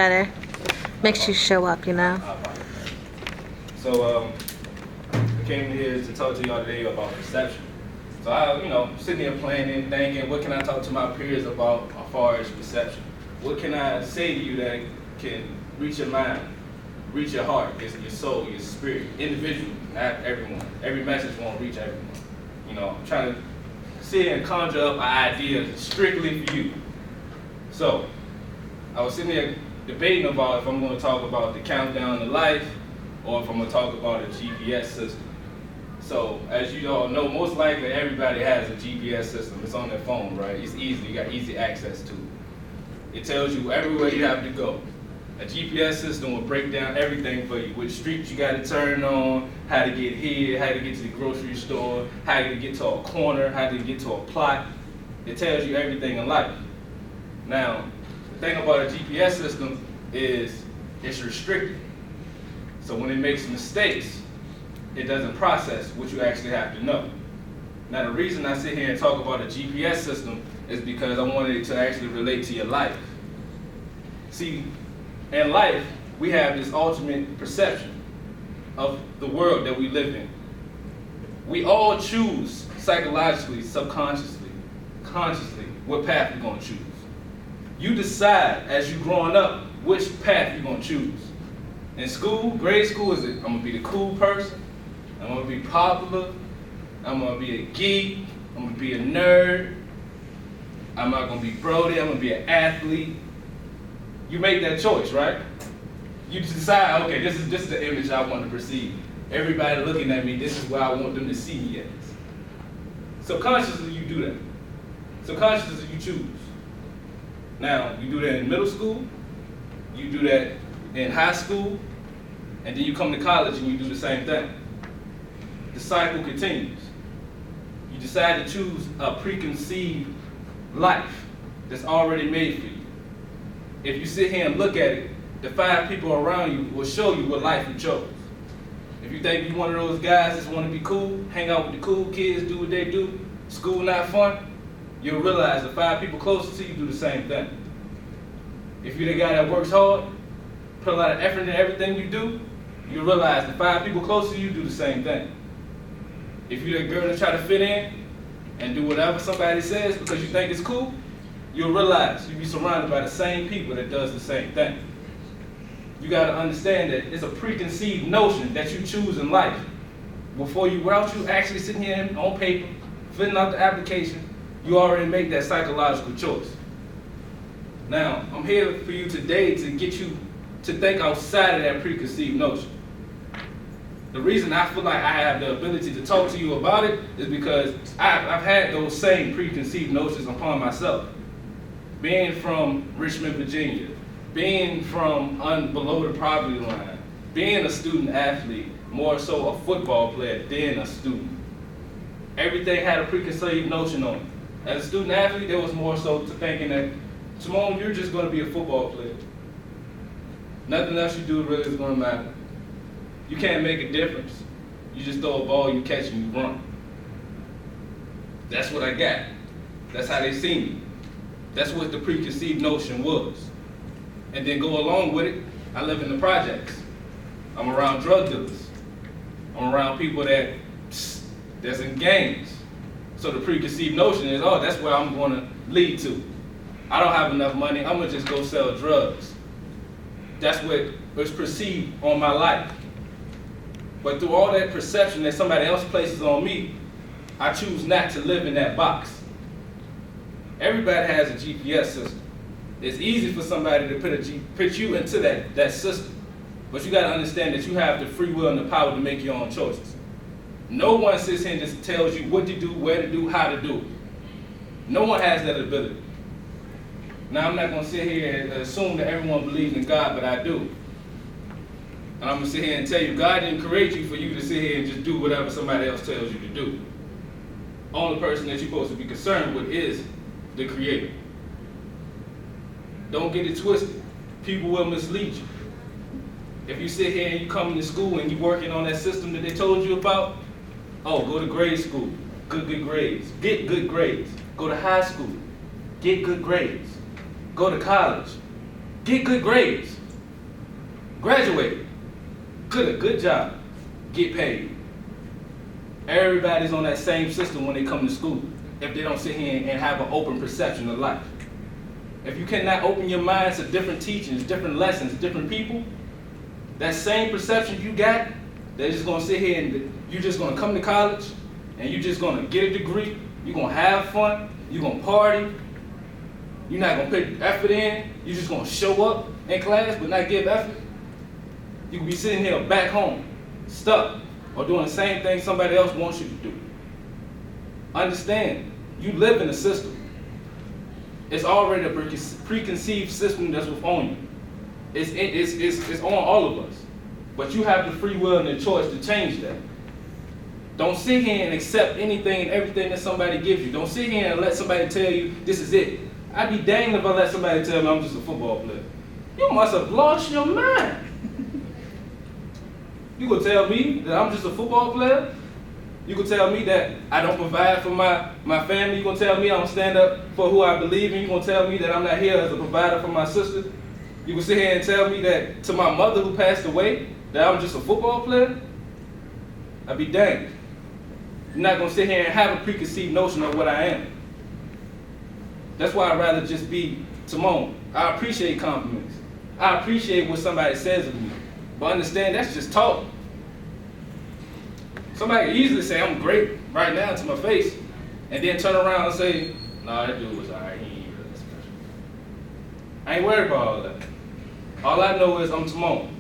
better. Makes you show up, you know? So I came here to talk to y'all today about perception. So sitting here planning, thinking, what can I talk to my peers about as far as perception? What can I say to you that can reach your mind, reach your heart, your soul, your spirit, individually, not everyone. Every message won't reach everyone. I'm trying to sit here and conjure up an idea strictly for you. So I was sitting there debating about if I'm going to talk about the countdown to life or if I'm going to talk about a GPS system. So as you all know, most likely everybody has a GPS system. It's on their phone, right? It's easy. You got easy access to it. It tells you everywhere you have to go. A GPS system will break down everything for you. Which streets you got to turn on, how to get here, how to get to the grocery store, how to get to a corner, how to get to a plot. It tells you everything in life. Now, the thing about a GPS system is it's restricted. So when it makes mistakes, it doesn't process what you actually have to know. Now, the reason I sit here and talk about a GPS system is because I wanted it to actually relate to your life. See, in life, we have this ultimate perception of the world that we live in. We all choose psychologically, subconsciously, consciously, what path we're going to choose. You decide as you're growing up which path you're going to choose. In school, grade school, is it I'm going to be the cool person, I'm going to be popular, I'm going to be a geek, I'm going to be a nerd, I'm not going to be Brody, I'm going to be an athlete. You make that choice, right? You decide, okay, this is the image I want to perceive. Everybody looking at me, this is where I want them to see me as. Subconsciously, you do that. Subconsciously, you choose. Now, you do that in middle school, you do that in high school, and then you come to college and you do the same thing. The cycle continues. You decide to choose a preconceived life that's already made for you. If you sit here and look at it, the 5 people around you will show you what life you chose. If you think you're one of those guys that want to be cool, hang out with the cool kids, do what they do, school not fun, you'll realize the 5 people closest to you do the same thing. If you're the guy that works hard, put a lot of effort into everything you do, you'll realize the 5 people closest to you do the same thing. If you're that girl that try to fit in and do whatever somebody says because you think it's cool, you'll realize you'll be surrounded by the same people that does the same thing. You got to understand that it's a preconceived notion that you choose in life. Without you actually sitting here on paper, filling out the application, you already make that psychological choice. Now, I'm here for you today to get you to think outside of that preconceived notion. The reason I feel like I have the ability to talk to you about it is because I've had those same preconceived notions upon myself. Being from Richmond, Virginia, being from below the poverty line, being a student athlete, more so a football player than a student. Everything had a preconceived notion on it. As a student athlete, there was more so to thinking that, Timone, you're just going to be a football player. Nothing else you do really is going to matter. You can't make a difference. You just throw a ball, you catch, and you run. That's what I got. That's how they see me. That's what the preconceived notion was. And then go along with it, I live in the projects. I'm around drug dealers. I'm around people that's in gangs. So the preconceived notion is, oh, that's where I'm going to lead to. I don't have enough money, I'm going to just go sell drugs. That's what was perceived on my life. But through all that perception that somebody else places on me, I choose not to live in that box. Everybody has a GPS system. It's easy for somebody to put you into that system. But you got to understand that you have the free will and the power to make your own choices. No one sits here and just tells you what to do, where to do, how to do it. No one has that ability. Now, I'm not going to sit here and assume that everyone believes in God, but I do. And I'm going to sit here and tell you, God didn't create you for you to sit here and just do whatever somebody else tells you to do. Only person that you're supposed to be concerned with is the Creator. Don't get it twisted. People will mislead you. If you sit here and you come into school and you're working on that system that they told you about, oh, go to grade school, good grades, get good grades. Go to high school, get good grades. Go to college, Get good grades. Graduate. Good job. Get paid. Everybody's on that same system when they come to school if they don't sit here and have an open perception of life. If you cannot open your mind to different teachings, different lessons, different people, that same perception you got, they're just gonna sit here and you're just gonna come to college and you're just gonna get a degree, you're gonna have fun, you're gonna party, you're not gonna put effort in, you're just gonna show up in class but not give effort. You could be sitting here back home, stuck, or doing the same thing somebody else wants you to do. Understand, you live in a system. It's already a preconceived system that's within you. It's on all of us. But you have the free will and the choice to change that. Don't sit here and accept anything and everything that somebody gives you. Don't sit here and let somebody tell you this is it. I'd be danged if I let somebody tell me I'm just a football player. You must have lost your mind. You gonna tell me that I'm just a football player? You gonna tell me that I don't provide for my family? You gonna tell me I don't stand up for who I believe in? You gonna tell me that I'm not here as a provider for my sister? You gonna sit here and tell me that to my mother who passed away, that I'm just a football player? I'd be danged. You're not gonna sit here and have a preconceived notion of what I am. That's why I'd rather just be Timone. I appreciate compliments. I appreciate what somebody says of me. But understand, that's just talk. Somebody can easily say I'm great right now to my face, and then turn around and say, nah, that dude was alright, he ain't really special. I ain't worried about all that. All I know is I'm Timone.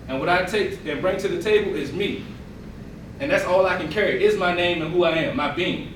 And what I take and bring to the table is me. And that's all I can carry, is my name and who I am, my being.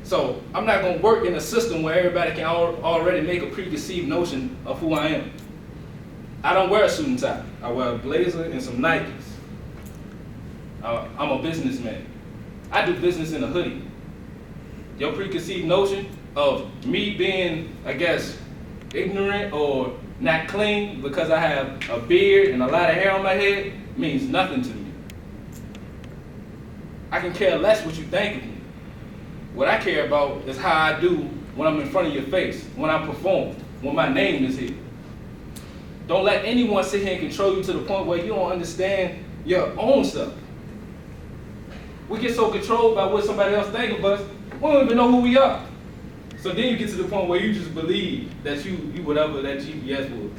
So I'm not gonna work in a system where everybody can already make a preconceived notion of who I am. I don't wear a suit and tie. I wear a blazer and some Nikes. I'm a businessman. I do business in a hoodie. Your preconceived notion of me being, I guess, ignorant or not clean because I have a beard and a lot of hair on my head means nothing to me. I can care less what you think of me. What I care about is how I do when I'm in front of your face, when I perform, when my name is here. Don't let anyone sit here and control you to the point where you don't understand your own self. We get so controlled by what somebody else thinks of us, we don't even know who we are. So then you get to the point where you just believe that you whatever that GPS was.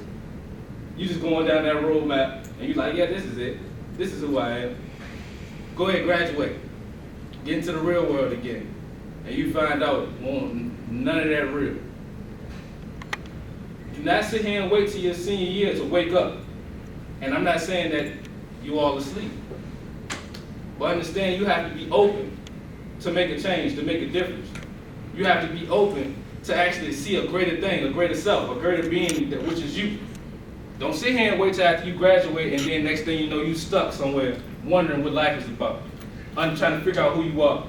You just going down that roadmap and you're like, yeah, this is it. This is who I am. Go ahead, graduate. Get into the real world again. And you find out, well, none of that real. Do not sit here and wait till your senior year to wake up. And I'm not saying that you all asleep. But understand you have to be open to make a change, to make a difference. You have to be open to actually see a greater thing, a greater self, a greater being, which is you. Don't sit here and wait till after you graduate and then next thing you know you stuck somewhere wondering what life is about. I'm trying to figure out who you are.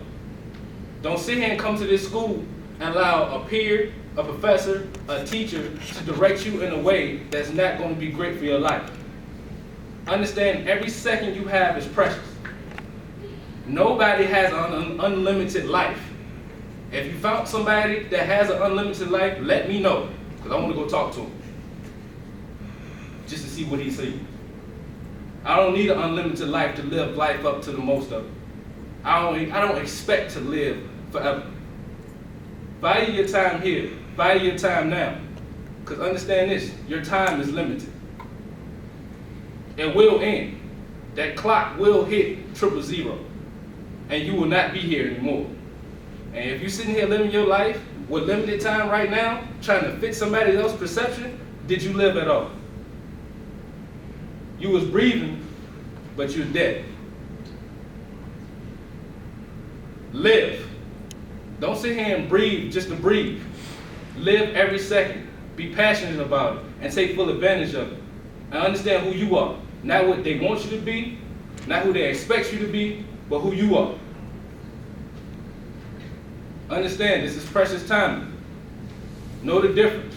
Don't sit here and come to this school and allow a peer, a professor, a teacher to direct you in a way that's not going to be great for your life. Understand every second you have is precious. Nobody has an unlimited life. If you found somebody that has an unlimited life, let me know, because I want to go talk to him. Just to see what he sees. I don't need an unlimited life to live life up to the most of it. I don't expect to live forever. Value your time here. Value your time now. Because understand this, your time is limited. It will end. That clock will hit 000. And you will not be here anymore. And if you're sitting here living your life with limited time right now, trying to fit somebody else's perception, did you live at all? You was breathing, but you're dead. Live. Don't sit here and breathe just to breathe. Live every second. Be passionate about it and take full advantage of it. And understand who you are. Not what they want you to be, not who they expect you to be, but who you are. Understand, this is precious time. Know the difference.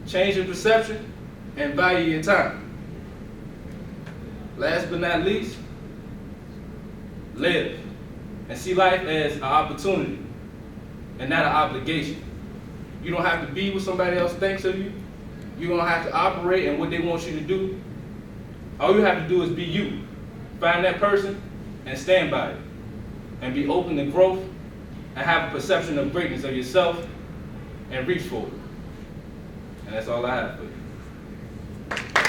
Change your perception and value your time. Last but not least, live. And see life as an opportunity and not an obligation. You don't have to be what somebody else thinks of you. You're gonna have to operate in what they want you to do. All you have to do is be you. Find that person and stand by it. And be open to growth and have a perception of greatness of yourself and reach for it. And that's all I have for you.